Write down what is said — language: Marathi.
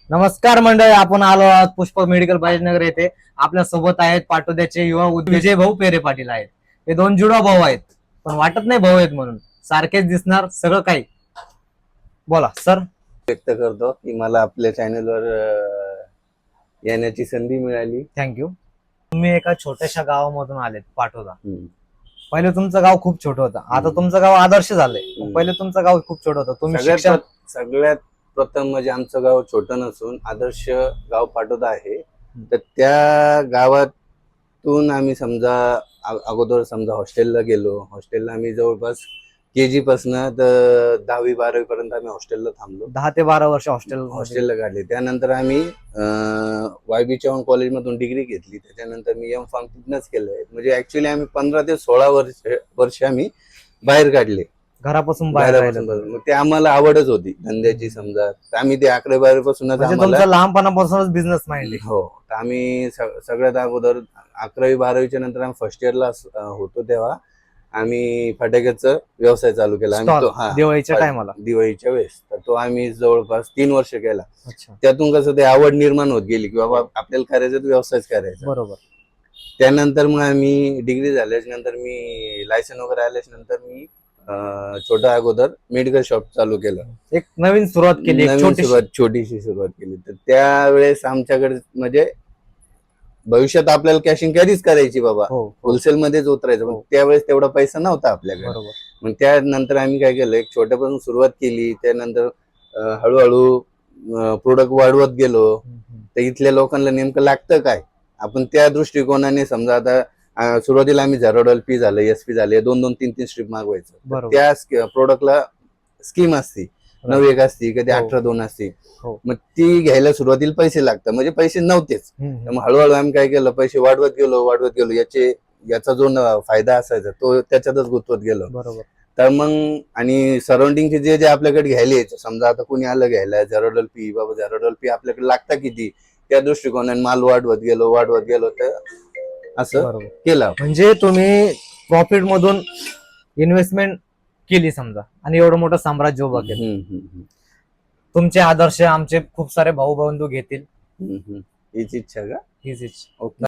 नमस्कार मंडळी, आपण आलो आहोत पुष्प मेडिकल नगर येथे. आपल्या सोबत आहेत पाटोद्याचे युवा विजय भाऊ पेरे पाटील आहेत. हे दोन जुडा भाऊ आहेत, पण वाटत नाही भाऊ आहेत म्हणून, सारखेच दिसणार सगळं काही. बोला सर. व्यक्त करतो की मला आपल्या चॅनलवर येण्याची संधी मिळाली. थँक्यू. तुम्ही एका छोट्याशा गावामधून आलेत, पाटोदा. पहिले तुमचं गाव खूप छोटं होतं, आता तुमचं गाव आदर्श झालंय. पहिले तुमचं गाव खूप छोटं होतं. तुम्ही सगळ्यात प्रथम म्हणजे आमचं गाव छोटं नसून आदर्श गाव पाटोदा आहे. तर त्या गावातून आम्ही समजा अगोदर समजा हॉस्टेलला गेलो. हॉस्टेलला आम्ही जवळपास KG पासून तर 10वी-12वी पर्यंत आम्ही हॉस्टेलला थांबलो. 10 ते 12 वर्ष हॉस्टेलला काढले. त्यानंतर आम्ही YB चव्हाण कॉलेजमधून डिग्री घेतली. त्याच्यानंतर मी M.Pharm तिथनंच केलंय. म्हणजे ऍक्च्युली आम्ही 15 ते 16 वर्ष आम्ही बाहेर काढले, घरापासून बाहेर. मग ते आम्हाला आवडच होती धंद्याची. समजा आम्ही ते 11वी-12वी पासूनच आम्हाला लहानपणापासूनच बिझनेस माइंड. हो. तर आम्ही सगळ्यात अगोदर 11वी-12वीच्या नंतर आम्ही फर्स्ट इयरला होतो तेव्हा आम्ही फटाक्याचा व्यवसाय चालू केला. दिवाळीच्या टायमाला, दिवाळीच्या वेळेस. तर तो आम्ही जवळपास 3 वर्ष केला. त्यातून कसं ते आवड निर्माण होत गेली की बाबा आपल्याला करायचं व्यवसायच करायचा. बरोबर. त्यानंतर मग आम्ही डिग्री झाल्याच्या नंतर मी लायसन वगैरे आल्याच्या नंतर मी छोटा अगोदर मेडिकल शॉप चालू केलं. एक नवीन सुरुवात केली, छोटीशी सुरुवात केली. तर त्यावेळेस आमच्याकडे म्हणजे भविष्यात आपल्याला कॅशिंग कॅरीच करायची बाबा, होलसेल मध्येच उतरायचं. त्यावेळेस तेवढा पैसा नव्हता आपल्याकडे. मग त्यानंतर आम्ही काय केलं, एक छोट्यापासून सुरुवात केली. त्यानंतर हळूहळू प्रोडक्ट वाढवत गेलो. तर इथल्या लोकांना नेमकं लागतं काय, आपण त्या दृष्टिकोनाने समजा आता सुरुवातीला आम्ही झेरोडॉल पी झालं, SP झाले, 2-2, 3-3 स्ट्रीप मागवायचं. त्या प्रोडक्टला स्कीम असते, 9-1 असते, कधी 18-2 असते. मग ती घ्यायला सुरुवातीला पैसे लागतात, म्हणजे पैसे नव्हतेच. मग हळूहळू आम्ही काय केलं, पैसे वाढवत गेलो. याचा जो फायदा असायचा तो त्याच्यातच गुंतवत गेलो. बरोबर. तर मग आणि सराउंडिंगचे जे आपल्याकडे घ्यायला यायचं, समजा आता कोणी आलं घ्यायला झेरोडॉल पी, बाबा झेरोडॉल पी आपल्याकडे लागतं किती, त्या दृष्टिकोनाने माल वाढवत गेलो. तर असं केलं. म्हणजे तुम्ही प्रॉफिट मधून इन्व्हेस्टमेंट केली समजा, आणि एवढं मोठं साम्राज्य उभं केलं. तुमचे आदर्श आमचे खूप सारे भाऊ बंधू घेतील. हीच इच्छा का? हीच इच्छा. ओके.